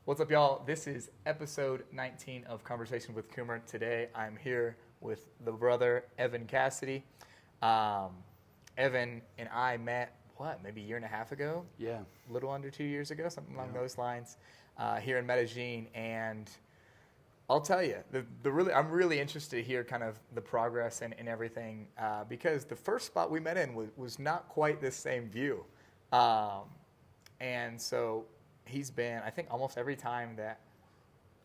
What's up, y'all? This is episode 19 of Conversation with Coomer. Today, I'm here with the brother, Evan Cassidy. Evan and I met, maybe a year and a half ago? Yeah. A little under 2 years ago, something along those lines, here in Medellín. And I'll tell you, I'm really interested to hear kind of the progress and everything, because the first spot we met in was not quite the same view. And so he's been, I think, almost every time that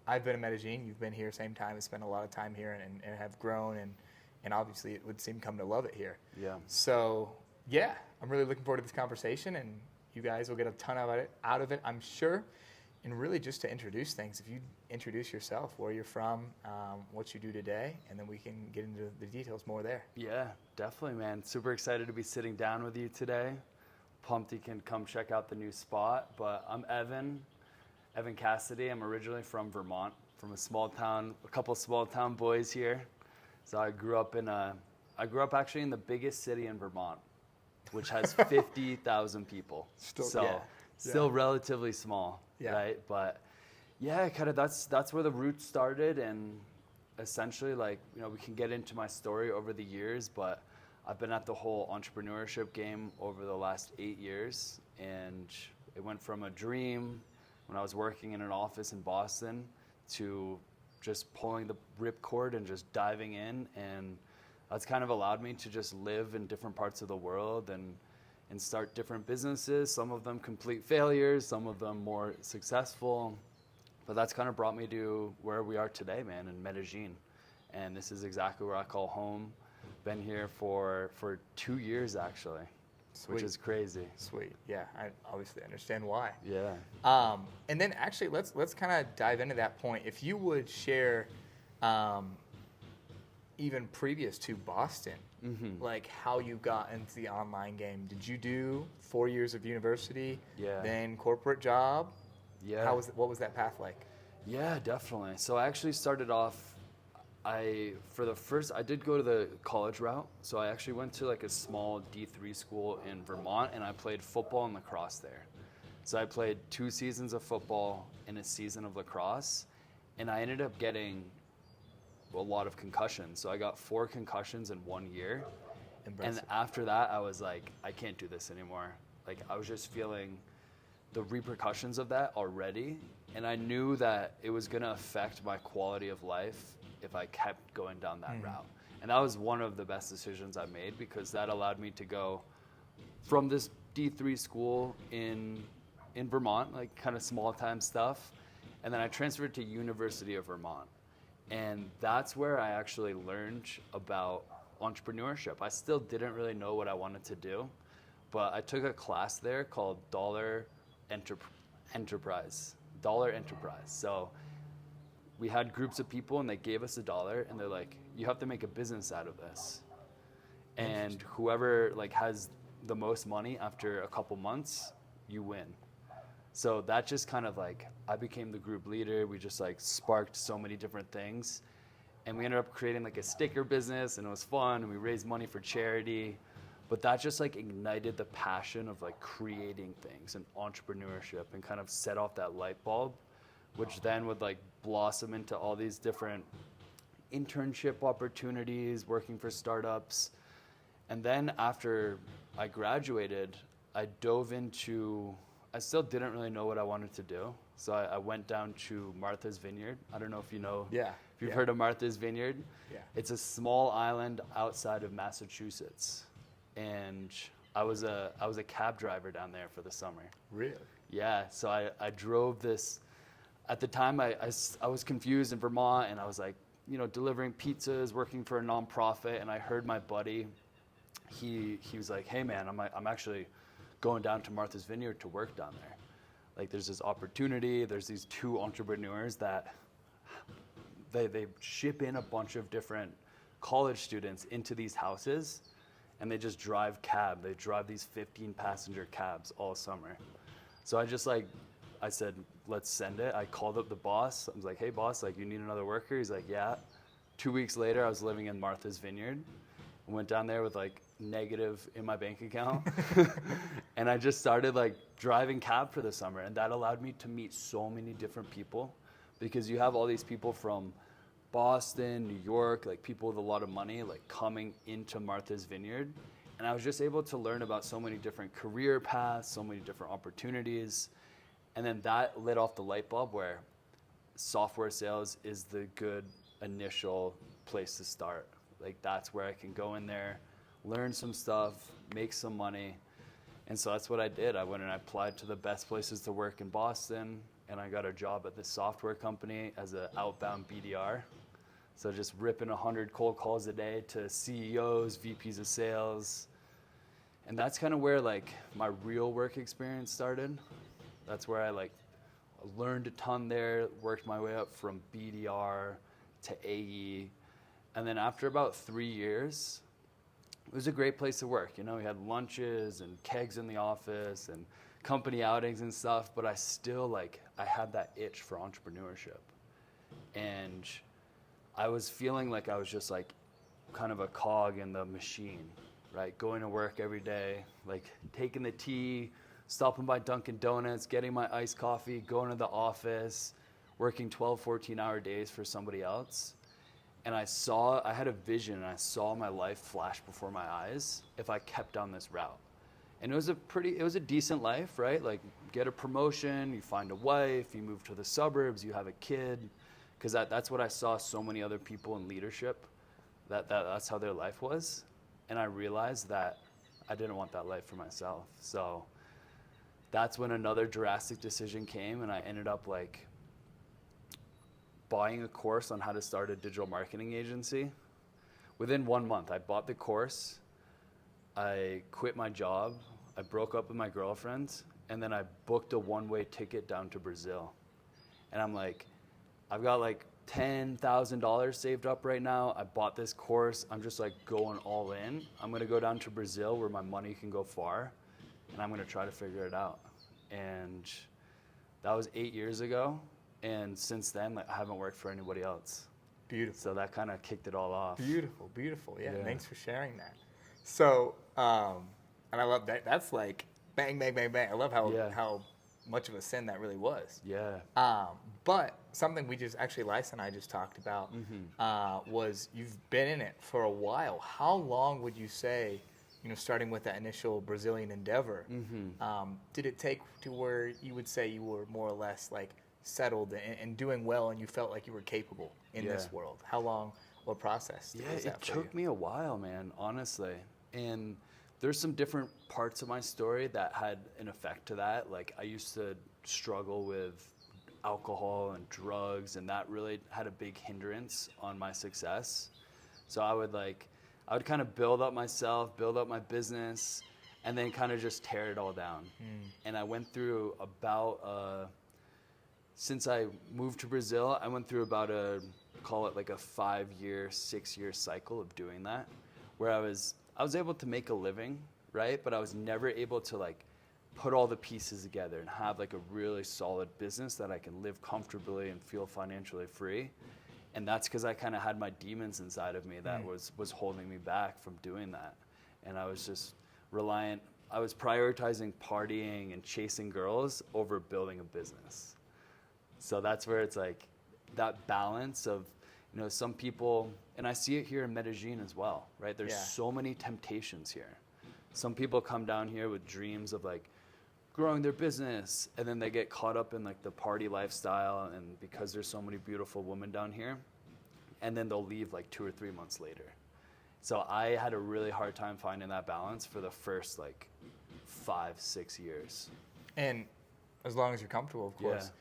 I've been in Medellín, you've been here same time, and spent a lot of time here and have grown, and obviously it would seem come to love it here. Yeah. So, yeah, I'm really looking forward to this conversation, and you guys will get a ton out of it, I'm sure. And really just to introduce things, if you introduce yourself, where you're from, what you do today, and then we can get into the details more there. Yeah, definitely, man. Super excited to be sitting down with you today. Pumped you can come check out the new spot. But I'm Evan Cassidy. I'm originally from Vermont, from a couple small town boys here. So I grew up actually in the biggest city in Vermont, which has 50,000 people. Still relatively small, right? But yeah, kind of that's where the roots started, and essentially, we can get into my story over the years, but I've been at the whole entrepreneurship game over the last 8 years, and it went from a dream when I was working in an office in Boston to just pulling the ripcord and just diving in, and that's kind of allowed me to just live in different parts of the world and start different businesses, some of them complete failures, some of them more successful, but that's kind of brought me to where we are today, man, in Medellín, and this is exactly where I call home. Been here for 2 years, actually. Sweet. Which is crazy. Sweet. Yeah, I obviously understand why. Yeah. And then actually, let's kind of dive into that point. If you would share, even previous to Boston, like how you got into the online game. Did you do 4 years of university? Yeah. Then corporate job? Yeah. What was that path like? Yeah, definitely. So I actually started off. I did go to the college route. So I actually went to like a small D3 school in Vermont, and I played football and lacrosse there. So I played 2 seasons of football and a season of lacrosse, and I ended up getting a lot of concussions. So I got 4 concussions in 1 year. Impressive. And after that, I was like, I can't do this anymore. Like, I was just feeling the repercussions of that already, and I knew that it was going to affect my quality of life if I kept going down that route. And that was one of the best decisions I made, because that allowed me to go from this D3 school in Vermont, like kind of small time stuff, and then I transferred to University of Vermont. And that's where I actually learned about entrepreneurship. I still didn't really know what I wanted to do, but I took a class there called Dollar Enterprise. So we had groups of people, and they gave us $1, and they're like, you have to make a business out of this. And whoever has the most money after a couple months, you win. So that just kind of I became the group leader. We just sparked so many different things. And we ended up creating a sticker business, and it was fun, and we raised money for charity. But that just ignited the passion of creating things and entrepreneurship, and kind of set off that light bulb, which then would blossom into all these different internship opportunities, working for startups. And then after I graduated, I dove into, I still didn't really know what I wanted to do. So I went down to Martha's Vineyard. I don't know if you know, if you've heard of Martha's Vineyard. Yeah. It's a small island outside of Massachusetts. And I was a cab driver down there for the summer. Really? Yeah, so I drove this. At the time, I was confused in Vermont, and I was delivering pizzas, working for a nonprofit, and I heard my buddy, he was like, hey man, I'm actually going down to Martha's Vineyard to work down there. There's this opportunity, there's these 2 entrepreneurs that they ship in a bunch of different college students into these houses, and they just drive cab. They drive these 15-passenger cabs all summer. So I said, let's send it. I called up the boss. I was like, hey, boss, you need another worker? He's like, yeah. 2 weeks later, I was living in Martha's Vineyard. I went down there with like negative in my bank account. And I just started like driving cab for the summer. And that allowed me to meet so many different people, because you have all these people from Boston, New York, like people with a lot of money, like coming into Martha's Vineyard. And I was just able to learn about so many different career paths, so many different opportunities. And then that lit off the light bulb where software sales is the good initial place to start. Like that's where I can go in there, learn some stuff, make some money. And so that's what I did. I went and I applied to the best places to work in Boston, and I got a job at this software company as an outbound BDR. So just ripping 100 cold calls a day to CEOs, VPs of sales. And that's kind of where like my real work experience started. That's where I like learned a ton there, worked my way up from BDR to AE. And then after about 3 years, it was a great place to work. You know, we had lunches and kegs in the office and company outings and stuff, but I still like, I had that itch for entrepreneurship. And I was feeling like I was just like kind of a cog in the machine, right? Going to work every day, like taking the tea, stopping by Dunkin' Donuts, getting my iced coffee, going to the office, working 12, 14-hour days for somebody else. And I had a vision, and I saw my life flash before my eyes if I kept down this route. And it was a decent life, right? Like get a promotion, you find a wife, you move to the suburbs, you have a kid. Because that's what I saw so many other people in leadership, that's how their life was. And I realized that I didn't want that life for myself. So that's when another drastic decision came, and I ended up like buying a course on how to start a digital marketing agency. Within 1 month, I bought the course, I quit my job, I broke up with my girlfriend, and then I booked a one-way ticket down to Brazil. And I'm like, I've got like $10,000 saved up right now. I bought this course. I'm just like going all in. I'm going to go down to Brazil where my money can go far, and I'm going to try to figure it out. And that was 8 years ago. And since then, like, I haven't worked for anybody else. Beautiful. So that kind of kicked it all off. Beautiful, beautiful. Yeah, thanks for sharing that. So, and I love that. That's like bang, bang, bang, bang. I love how much of a sin that really was. Yeah. But something we just, actually, Lysa and I just talked about was you've been in it for a while. How long would you say, you know, starting with that initial Brazilian endeavor, did it take to where you would say you were more or less like settled and doing well, and you felt like you were capable in this world? How long, what process was that it took me a while, man, honestly. And there's some different parts of my story that had an effect to that. Like I used to struggle with alcohol and drugs, and that really had a big hindrance on my success. So I would kind of build up myself, build up my business, and then kind of just tear it all down. And I went through since I moved to Brazil, I went through about call it like a 5-year, 6-year cycle of doing that, where I was able to make a living, right? But I was never able to like put all the pieces together and have like a really solid business that I can live comfortably and feel financially free. And that's because I kind of had my demons inside of me that was holding me back from doing that. And I was just I was prioritizing partying and chasing girls over building a business. So that's where it's like that balance of, you know, some people, and I see it here in Medellín as well, right? There's so many temptations here. Some people come down here with dreams of like growing their business, and then they get caught up in like the party lifestyle, and because there's so many beautiful women down here, and then they'll leave like 2 or 3 months later. So I had a really hard time finding that balance for the first like 5-6 years. And as long as you're comfortable, of course.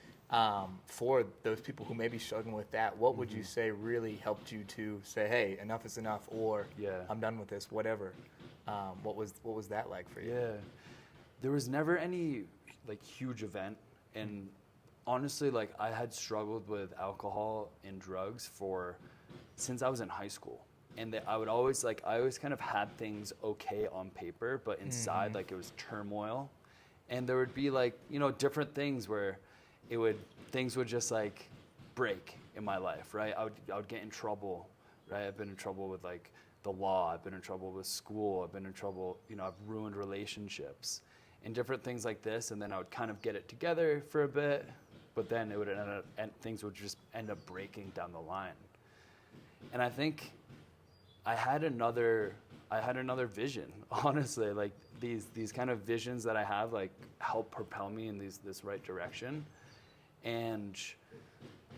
For those people who may be struggling with that, what would you say really helped you to say, hey, enough is enough, or I'm done with this, whatever? What was that like for you? Yeah. There was never any like huge event, and honestly, like I had struggled with alcohol and drugs since I was in high school. And I always kind of had things okay on paper, but inside like it was turmoil. And there would be like, you know, different things where things would just like break in my life, right? I would get in trouble, right? I've been in trouble with like the law. I've been in trouble with school. I've been in trouble, I've ruined relationships and different things like this. And then I would kind of get it together for a bit, but then it would end up, and things would just end up breaking down the line. And I think I had another vision, honestly. Like these kind of visions that I have, like, help propel me in this right direction. And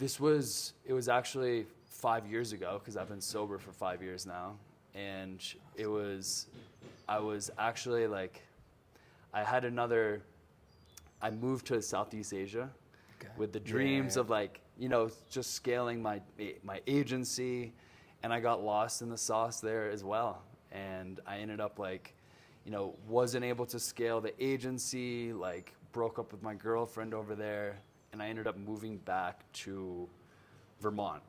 it was actually 5 years ago, because I've been sober for 5 years now. And I was actually like, I moved to Southeast Asia with the dreams of, like, just scaling my agency, and I got lost in the sauce there as well. And I ended up, like, wasn't able to scale the agency, like, broke up with my girlfriend over there, and I ended up moving back to Vermont,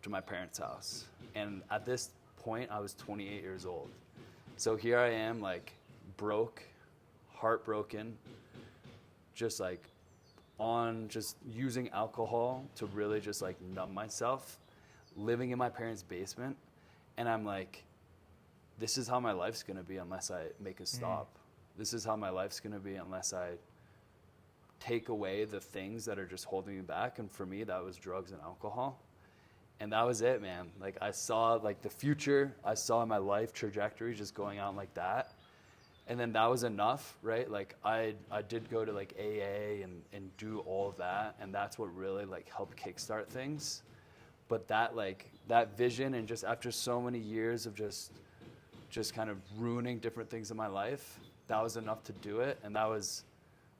to my parents' house. And at this point, I was 28 years old. So here I am, like, broke, heartbroken, just like just using alcohol to really just, like, numb myself, living in my parents' basement. And I'm like, this is how my life's going to be unless I make a stop. This is how my life's going to be unless I take away the things that are just holding me back. And for me, that was drugs and alcohol. And that was it, man. Like, I saw, like, the future. I saw my life trajectory just going out like that. And then that was enough, right? Like, I did go to, like, AA and do all of that. And that's what really, like, helped kickstart things. But that, like, that vision, and just after so many years of just kind of ruining different things in my life, that was enough to do it. And that was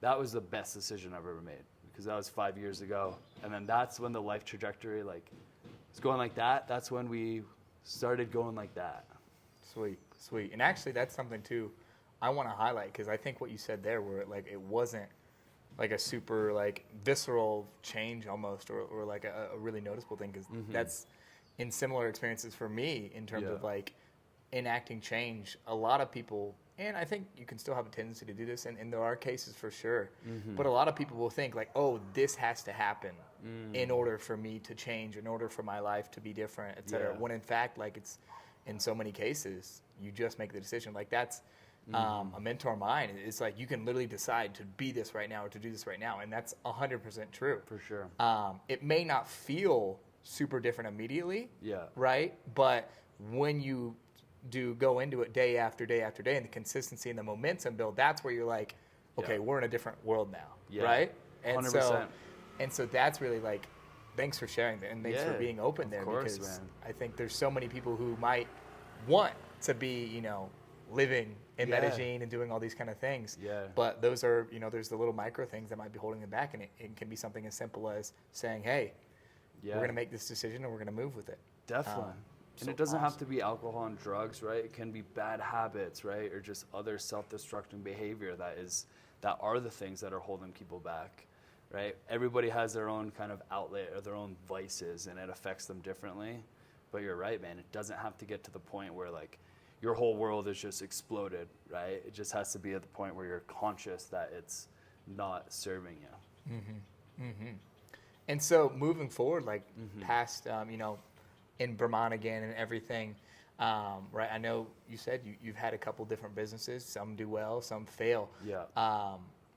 the best decision I've ever made, because that was 5 years ago. And then that's when the life trajectory, like, was going like that. That's when we started going like that. Sweet. And actually, that's something too I want to highlight, because I think what you said there, where, like, it wasn't like a super, like, visceral change almost, or like a really noticeable thing, because that's in similar experiences for me in terms of, like, enacting change. A lot of people, and I think you can still have a tendency to do this, and there are cases for sure, but a lot of people will think, like, oh, this has to happen in order for me to change, in order for my life to be different, et cetera. When in fact, like, it's, in so many cases, you just make the decision. Like, that's a mentor of mine. It's like, you can literally decide to be this right now or to do this right now, and that's 100% true. For sure. It may not feel super different immediately, right? But when you do go into it day after day after day, and the consistency and the momentum build, that's where you're like, okay, we're in a different world now, right? And 100%. So that's really, like, thanks for sharing that, and thanks for being open there, course, because man. I think there's so many people who might want to be, living in Medellín and doing all these kind of things. But those are, there's the little micro things that might be holding them back, and it can be something as simple as saying, hey, we're going to make this decision and we're going to move with it. Definitely. And it doesn't have to be alcohol and drugs, right? It can be bad habits, right? Or just other self-destructing behavior that are the things that are holding people back, right? Everybody has their own kind of outlet or their own vices, and it affects them differently. But you're right, man. It doesn't have to get to the point where, like, your whole world is just exploded, right? It just has to be at the point where you're conscious that it's not serving you. And so moving forward, like, past, in Vermont again and everything, right? I know you said you've had a couple different businesses. Some do well, some fail.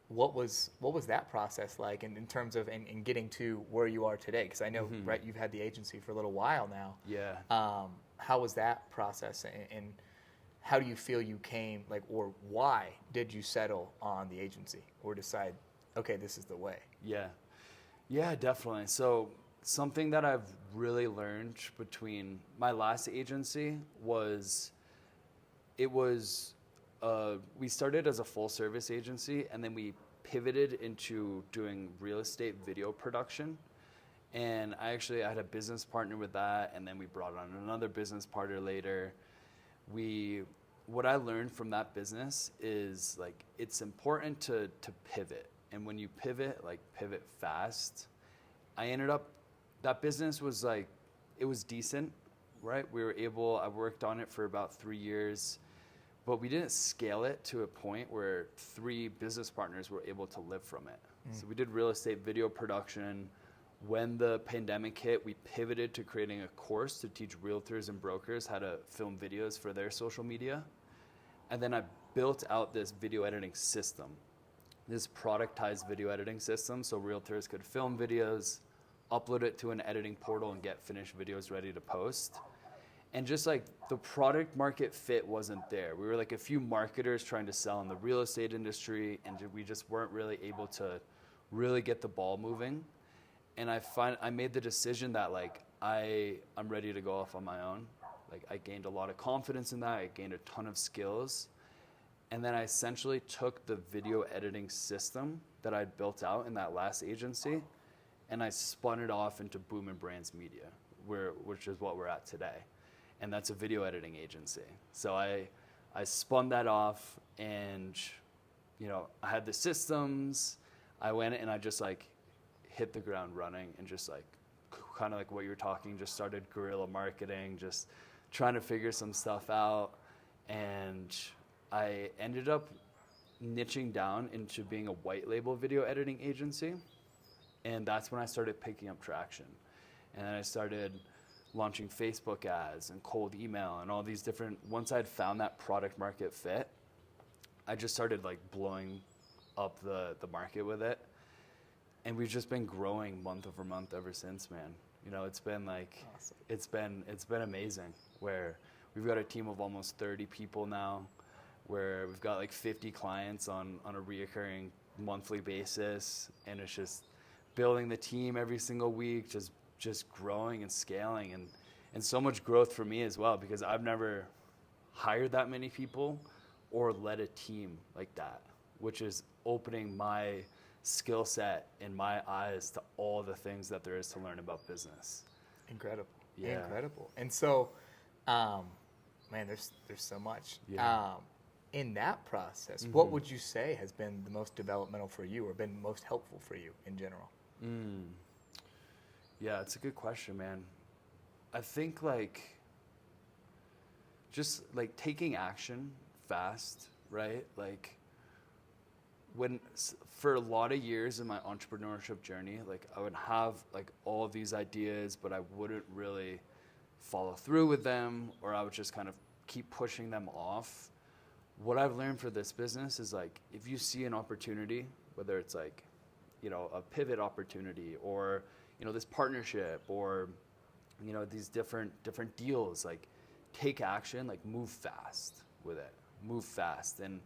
What was that process like in terms of in getting to where you are today? Because I know, right, you've had the agency for a little while now. How was that process, and how do you feel you came, like, or why did you settle on the agency or decide, okay, this is the way? Yeah, definitely. So something that I've really learned between my last agency was, we started as a full service agency, and then we pivoted into doing real estate video production. And I had a business partner with that, and then we brought on another business partner later. What I learned from that business is, like, it's important to pivot. And when you pivot, like, pivot fast. That business was, like, it was decent, right? I worked on it for about 3 years, but we didn't scale it to a point where 3 business partners were able to live from it. So we did real estate video production when the pandemic hit, we pivoted to creating a course to teach realtors and brokers how to film videos for their social media. And then I built out this video editing system, this productized video editing system, so realtors could film videos, upload it to an editing portal, and get finished videos ready to post. And just like the product market fit wasn't there. We were like a few marketers trying to sell in the real estate industry, and we just weren't really able to really get the ball moving. And I made the decision that like I'm ready to go off on my own. Like I gained a lot of confidence in that. I gained a ton of skills. And then I essentially took the video editing system that I'd built out in that last agency, and I spun it off into Boom and Brands Media, which is what we're at today. And that's a video editing agency. So I spun that off, and I had the systems. I went and I just like hit the ground running, and just like kind of like what you were talking, just started guerrilla marketing, just trying to figure some stuff out. And I ended up niching down into being a white label video editing agency. And that's when I started picking up traction. And then I started launching Facebook ads and cold email and all these different, once I'd found that product market fit, I just started like blowing up the market with it. And we've just been growing month over month ever since, man. It's been like, awesome. It's been amazing, where we've got a team of almost 30 people now, where we've got like 50 clients on a reoccurring monthly basis. And it's just building the team every single week, just growing and scaling, and so much growth for me as well, because I've never hired that many people or led a team like that, which is opening my skill set in my eyes to all the things that there is to learn about business. Incredible. Yeah. Incredible. And so, man, there's so much. Yeah. In that process, what would you say has been the most developmental for you, or been most helpful for you in general? Yeah, it's a good question, man. I think like just like taking action fast, right? Like for a lot of years in my entrepreneurship journey, like I would have like all of these ideas, but I wouldn't really follow through with them, or I would just kind of keep pushing them off. What I've learned for this business is like, if you see an opportunity, whether it's like, a pivot opportunity, or, this partnership, or, these different deals, like take action, like move fast with it, move fast. And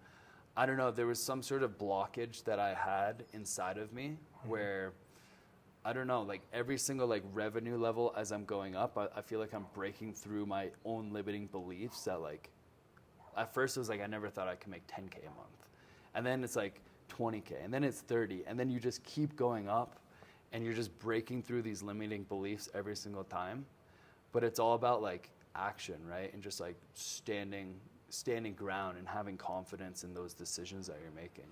I don't know, there was some sort of blockage that I had inside of me where, I don't know, like every single like revenue level as I'm going up, I feel like I'm breaking through my own limiting beliefs that like, at first it was like, I never thought I could make 10K a month. And then it's like 20K, and then it's 30. And then you just keep going up, and you're just breaking through these limiting beliefs every single time. But it's all about like action, right? And just like standing ground and having confidence in those decisions that you're making.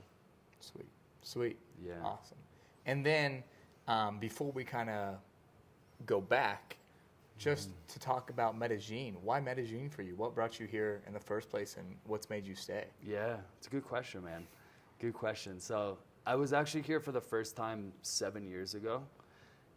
Sweet. Yeah. Awesome. And then before we kind of go back, just to talk about Medellín. Why Medellín for you? What brought you here in the first place, and what's made you stay? Yeah, it's a good question, man. Good question. So I was actually here for the first time 7 years ago,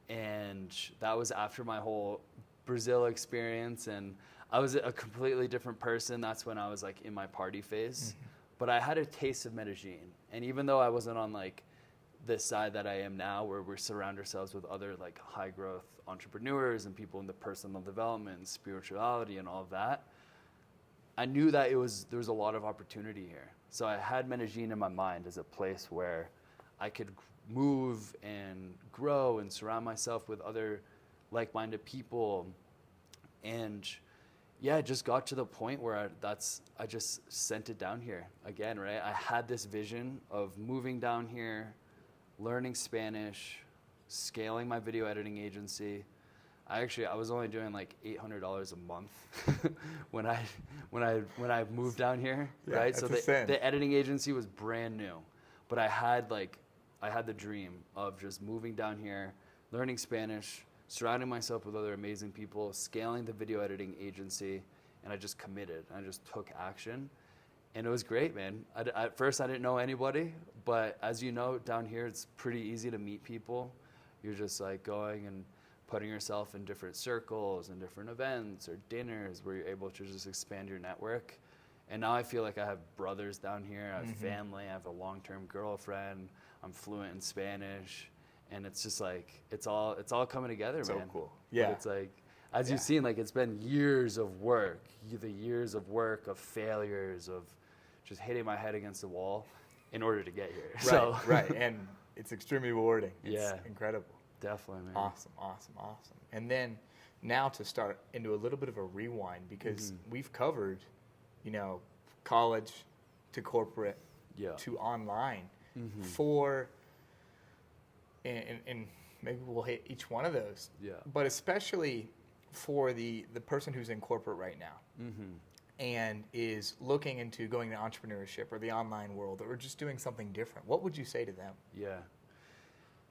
and that was after my whole Brazil experience, and I was a completely different person. That's when I was like in my party phase. But I had a taste of Medellín, and even though I wasn't on like this side that I am now, where we surround ourselves with other like high growth entrepreneurs and people in the personal development and spirituality and all of that, I knew that there was a lot of opportunity here. So I had Medellín in my mind as a place where I could move and grow and surround myself with other like-minded people. And yeah, it just got to the point where I just sent it down here again, right? I had this vision of moving down here, learning Spanish, scaling my video editing agency. I was only doing like $800 a month when I moved down here, yeah, right? So the editing agency was brand new, but I had the dream of just moving down here, learning Spanish, surrounding myself with other amazing people, scaling the video editing agency, and I just committed. I just took action, and it was great, man. At first, I didn't know anybody, but as you know, down here, it's pretty easy to meet people. You're just like going and putting yourself in different circles and different events or dinners where you're able to just expand your network. And now I feel like I have brothers down here, I have family, I have a long-term girlfriend, I'm fluent in Spanish, and it's just like, it's all coming together, man. So cool. Yeah. But it's like, as you've seen, like, it's been years of work, the years of work, of failures, of just hitting my head against the wall in order to get here. Right. And it's extremely rewarding. It's incredible. Definitely, man. Awesome. And then now to start into a little bit of a rewind, because we've covered, you know, college to corporate to online for, and maybe we'll hit each one of those. Yeah. But especially for the person who's in corporate right now and is looking into going to entrepreneurship or the online world or just doing something different, what would you say to them? Yeah.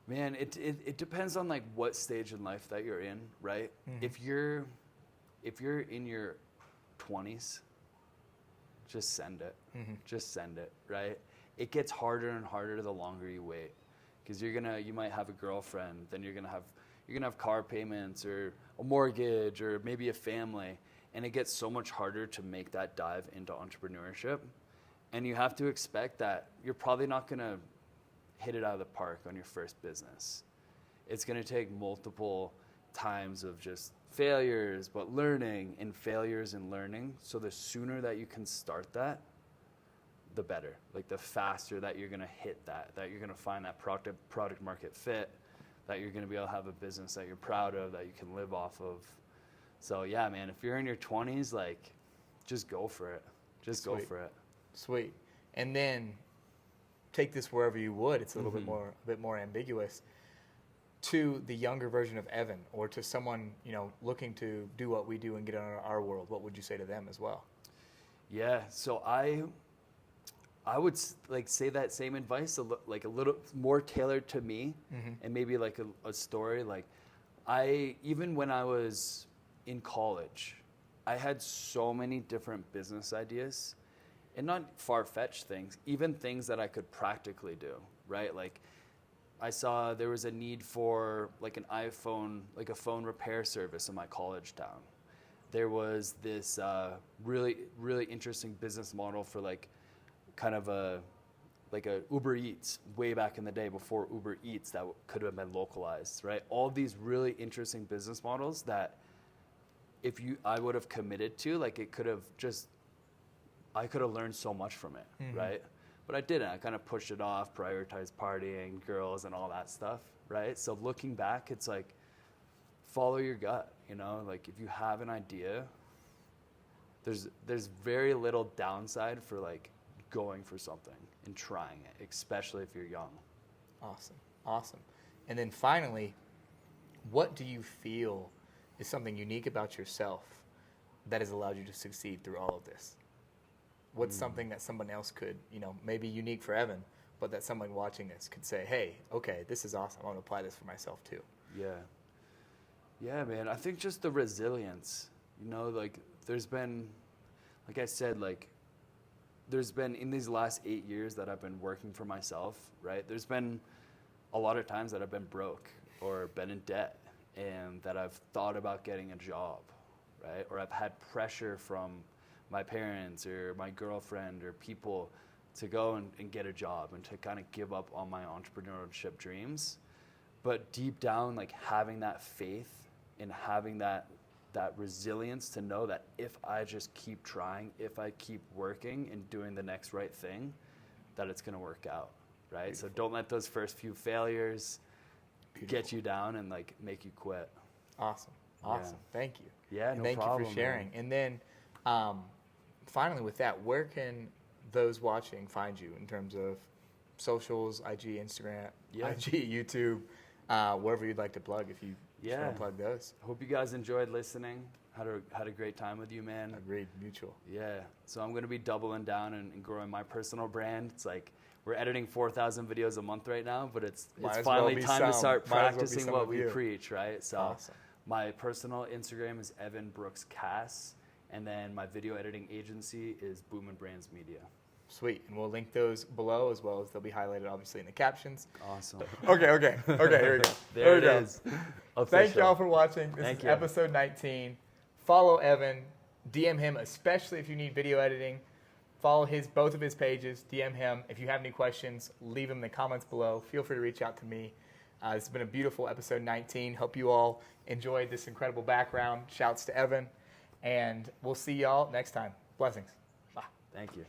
Man, it depends on like what stage in life that you're in, right? If you're in your 20s, just send it. Just send it, right? It gets harder and harder the longer you wait, because you might have a girlfriend, then you're gonna have car payments or a mortgage or maybe a family, and it gets so much harder to make that dive into entrepreneurship. And you have to expect that you're probably not gonna hit it out of the park on your first business. It's gonna take multiple times of just failures, but learning and failures and learning. So the sooner that you can start that, the better. Like the faster that you're gonna hit that you're gonna find that product market fit, that you're gonna be able to have a business that you're proud of, that you can live off of. So yeah, man, if you're in your 20s, like, just go for it. Go for it. Sweet. And then take this wherever you would. It's a little bit more ambiguous. To the younger version of Evan, or to someone, you know, looking to do what we do and get on our world, what would you say to them as well? Yeah, so I would like say that same advice, like a little more tailored to me, and maybe like a story. Like even when I was in college, I had so many different business ideas, and not far-fetched things, even things that I could practically do, right? Like, I saw there was a need for like an iPhone, like a phone repair service in my college town. There was this really, really interesting business model for like kind of a Uber Eats way back in the day before Uber Eats that could have been localized, right? All these really interesting business models that I would have committed to, like I could have learned so much from it, right? But I didn't. I kind of pushed it off, prioritized partying, girls, and all that stuff, right? So looking back, it's like, follow your gut, you know? Like, if you have an idea, there's very little downside for, like, going for something and trying it, especially if you're young. Awesome. And then finally, what do you feel is something unique about yourself that has allowed you to succeed through all of this? What's something that someone else could, you know, maybe unique for Evan, but that someone watching this could say, hey, okay, this is awesome. I want to apply this for myself too. Yeah, man. I think just the resilience, you know, like there's been, like I said, like there's been in these last 8 years that I've been working for myself, right? There's been a lot of times that I've been broke or been in debt, and that I've thought about getting a job, right? Or I've had pressure from my parents or my girlfriend or people to go and get a job and to kind of give up on my entrepreneurship dreams. But deep down, like having that faith and having that resilience to know that if I just keep trying, if I keep working and doing the next right thing, that it's going to work out, right? Beautiful. So don't let those first few failures get you down and like make you quit. Awesome. Yeah. Thank you. Yeah, and no thank problem. Thank you for sharing. Man. And then finally with that, where can those watching find you in terms of socials, IG, Instagram, IG, YouTube, wherever you'd like to plug if you just want to plug those? Hope you guys enjoyed listening. Had a great time with you, man. Agreed. Mutual. Yeah. So I'm going to be doubling down and growing my personal brand. It's like we're editing 4,000 videos a month right now, but it's finally time to start practicing what we preach, right? So awesome. My personal Instagram is Evan Brooks Cass, and then my video editing agency is Boom and Brands Media. Sweet. And we'll link those below as well as they'll be highlighted, obviously, in the captions. Awesome. Okay, here we go. There we it go. is. Thank Official. y'all for watching. This Thank is you. episode 19. Follow Evan. DM him, especially if you need video editing. Follow both of his pages. DM him. If you have any questions, leave them in the comments below. Feel free to reach out to me. This has been a beautiful episode 19. Hope you all enjoyed this incredible background. Shouts to Evan. And we'll see y'all next time. Blessings. Bye. Thank you.